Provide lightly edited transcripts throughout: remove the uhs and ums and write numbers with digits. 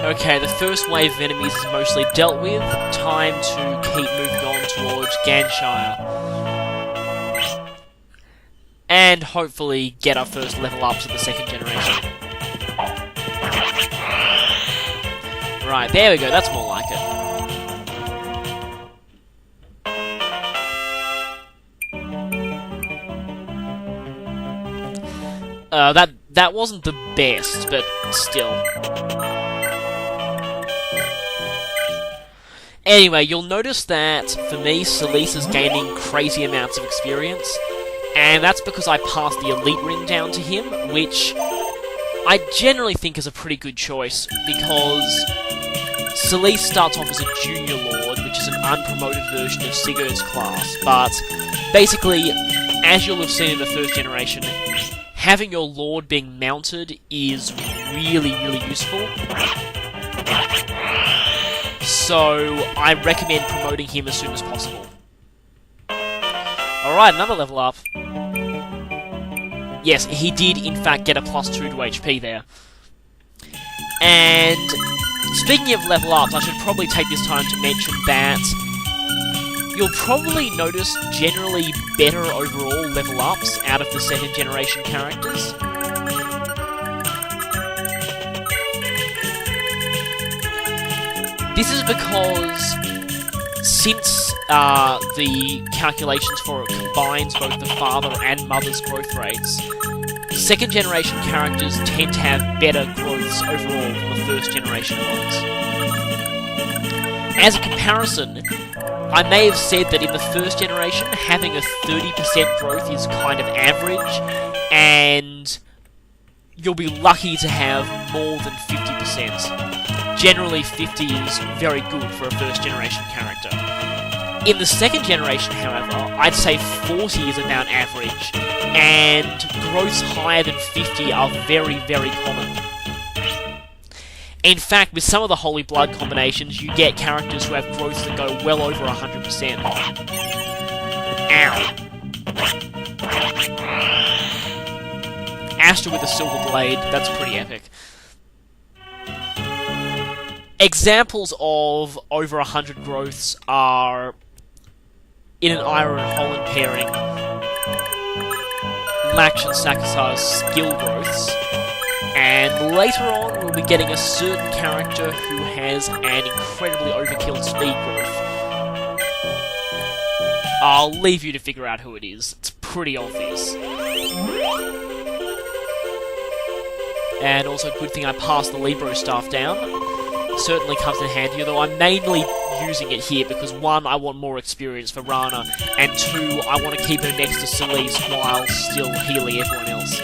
Okay, the first wave of enemies is mostly dealt with. Time to keep moving on towards Ganshire. And hopefully get our first level ups of the second generation. Right, there we go, that's more like it. That wasn't the best, but still. Anyway, you'll notice that, for me, Celise is gaining crazy amounts of experience, and that's because I passed the Elite Ring down to him, which I generally think is a pretty good choice, because Celise starts off as a Junior Lord, which is an unpromoted version of Sigurd's class, but basically, as you'll have seen in the first generation, having your Lord being mounted is really, really useful. So, I recommend promoting him as soon as possible. Alright, another level up. Yes, he did in fact get a +2 to HP there. And speaking of level ups, I should probably take this time to mention that you'll probably notice generally better overall level ups out of the second generation characters. This is because since the calculations for it combines both the father and mother's growth rates, second generation characters tend to have better growths overall than the first generation ones. As a comparison, I may have said that in the first generation, having a 30% growth is kind of average, and you'll be lucky to have more than 50%. Generally, 50 is very good for a first generation character. In the second generation, however, I'd say 40 is about average, and growths higher than 50 are very, very common. In fact, with some of the Holy Blood combinations, you get characters who have growths that go well over 100%. Ow. Astra with a Silver Blade, that's pretty epic. Examples of over 100 growths are in an Ira and Holland pairing, Laksh and Sakasar's skill growths, and later on we'll be getting a certain character who has an incredibly overkill speed growth. I'll leave you to figure out who it is, it's pretty obvious. And also, good thing I passed the Libro staff down. Certainly comes in handy, although I'm mainly using it here because 1, I want more experience for Rana, and 2, I want to keep her next to Celise while still healing everyone else.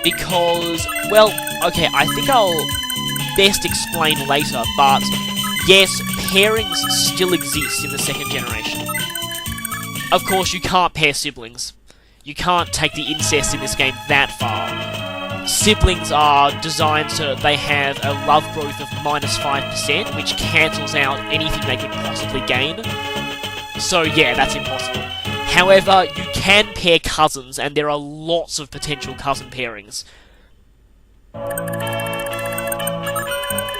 Because, well, okay, I think I'll best explain later, but yes, pairings still exist in the second generation. Of course, you can't pair siblings. You can't take the incest in this game that far. Siblings are designed so that they have a love growth of -5%, which cancels out anything they could possibly gain. So yeah, that's impossible. However, you can pair cousins, and there are lots of potential cousin pairings.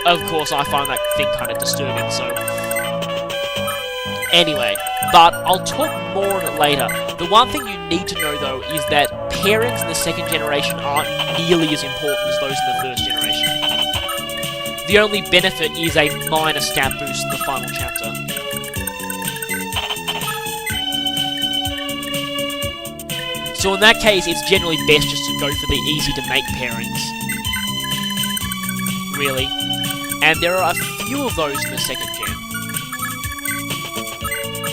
Of course, I find that thing kind of disturbing, so... Anyway, but I'll talk more on it later. The one thing you need to know, though, is that pairings in the second generation aren't nearly as important as those in the first generation. The only benefit is a minor stat boost in the final chapter. So in that case, it's generally best just to go for the easy-to-make pairings. Really. And there are a few of those in the second gen.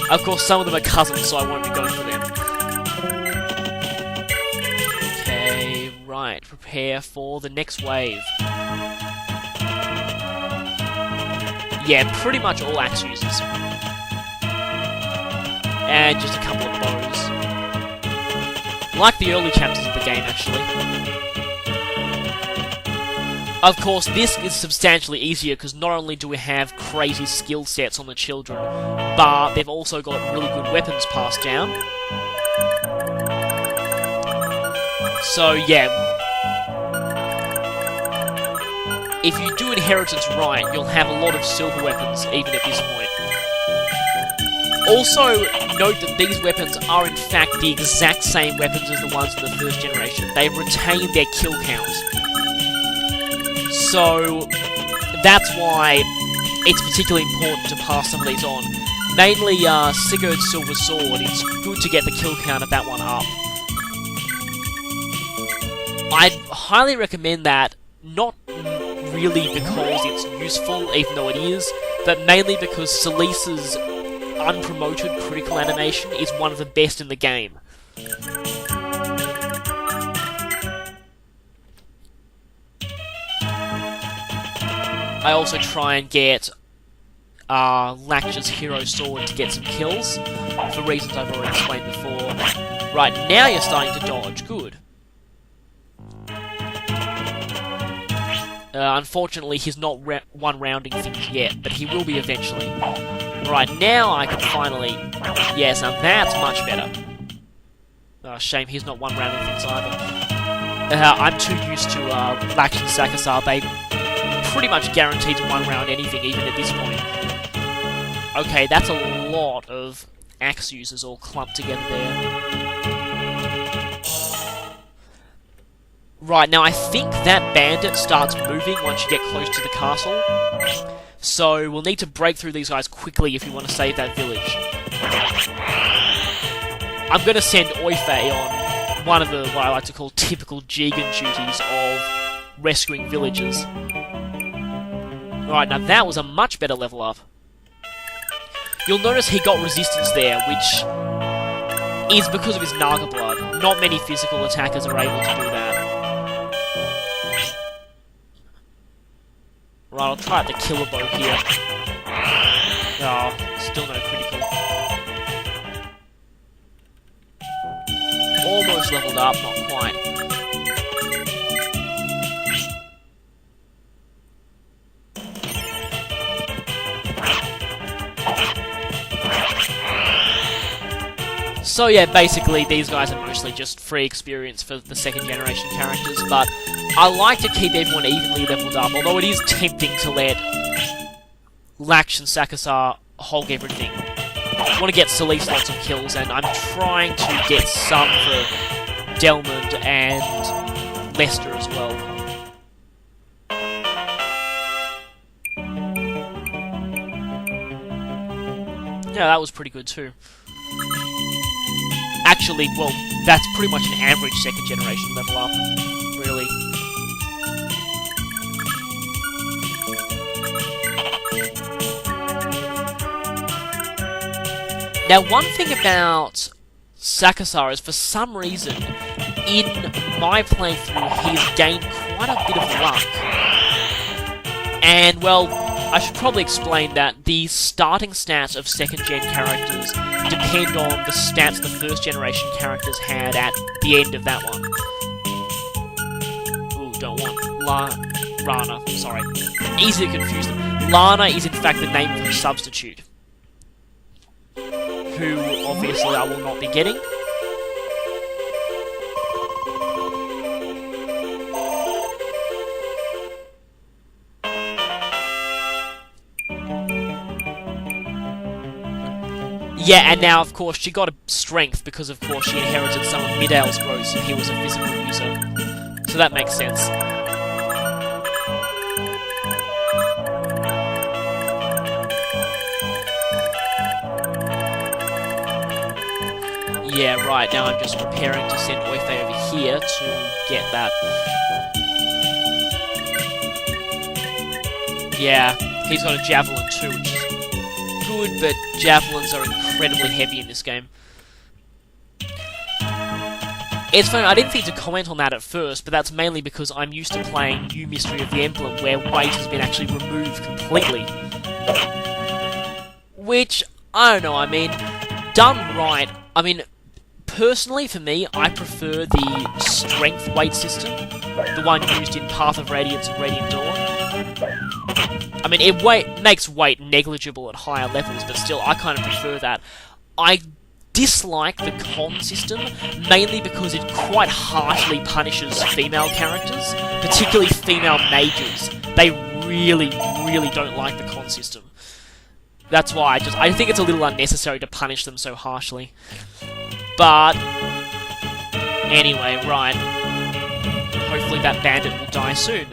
Of course, some of them are cousins, so I won't be going for them. Okay, right. Prepare for the next wave. Yeah, pretty much all axe users. And just a couple of bows. Like the early chapters of the game, actually. Of course, this is substantially easier because not only do we have crazy skill sets on the children, but they've also got really good weapons passed down. So yeah, if you do inheritance right, you'll have a lot of silver weapons even at this point. Also, note that these weapons are in fact the exact same weapons as the ones in the first generation. They retain their kill count. So, that's why it's particularly important to pass some of these on. Mainly, Sigurd's Silver Sword, it's good to get the kill count of that one up. I'd highly recommend that, not really because it's useful, even though it is, but mainly because Celisa's unpromoted critical animation is one of the best in the game. I also try and get Laksh's Hero Sword to get some kills, for reasons I've already explained before. Right, now you're starting to dodge. Good. Unfortunately, he's not one-rounding things yet, but he will be eventually. Right, now I can finally... Yes, now that's much better. Shame he's not one-rounding things either. I'm too used to Laksh and Sakasar. They pretty much guaranteed to one-round anything, even at this point. Okay, that's a lot of axe users all clumped together there. Right, now I think that bandit starts moving once you get close to the castle. So we'll need to break through these guys quickly if we want to save that village. I'm going to send Oifei on one of the, what I like to call, typical Jigen duties of rescuing villagers. Alright, now that was a much better level up. You'll notice he got resistance there, which is because of his Naga blood. Not many physical attackers are able to do that. Right, I'll try out the killer bow here. Oh, still no critical. Almost leveled up, not quite. So yeah, basically these guys are mostly just free experience for the second generation characters, but I like to keep everyone evenly leveled up, although it is tempting to let Laksh and Sakasar hog everything. I want to get Celis lots of kills, and I'm trying to get some for Delmond and Lester as well. Yeah, that was pretty good too. Actually, well, that's pretty much an average second generation level up, really. Now, one thing about Sakasar is, for some reason, in my playthrough, he's gained quite a bit of luck. And, well, I should probably explain that the starting stats of second-gen characters depend on the stats the first-generation characters had at the end of that one. Ooh, don't want Rana, sorry. Easy to confuse them. Lana is in fact the name of her substitute, who obviously I will not be getting. Yeah, and now, of course, she got a strength because, of course, she inherited some of Midale's growth and he was a physical user. So that makes sense. Yeah, right, now I'm just preparing to send Oifei over here to get that. Yeah, he's got a javelin too, which is good, but javelins are incredibly heavy in this game. It's funny, I didn't think to comment on that at first, but that's mainly because I'm used to playing New Mystery of the Emblem, where weight has been actually removed completely. Which, I don't know, I mean, done right, I mean, personally, for me, I prefer the strength weight system, the one used in Path of Radiance and Radiant Dawn. I mean, it makes weight negligible at higher levels, but still, I kind of prefer that. I dislike the con system, mainly because it quite harshly punishes female characters, particularly female mages, They really, really don't like the con system. That's why I think it's a little unnecessary to punish them so harshly. But anyway, right. Hopefully that bandit will die soon.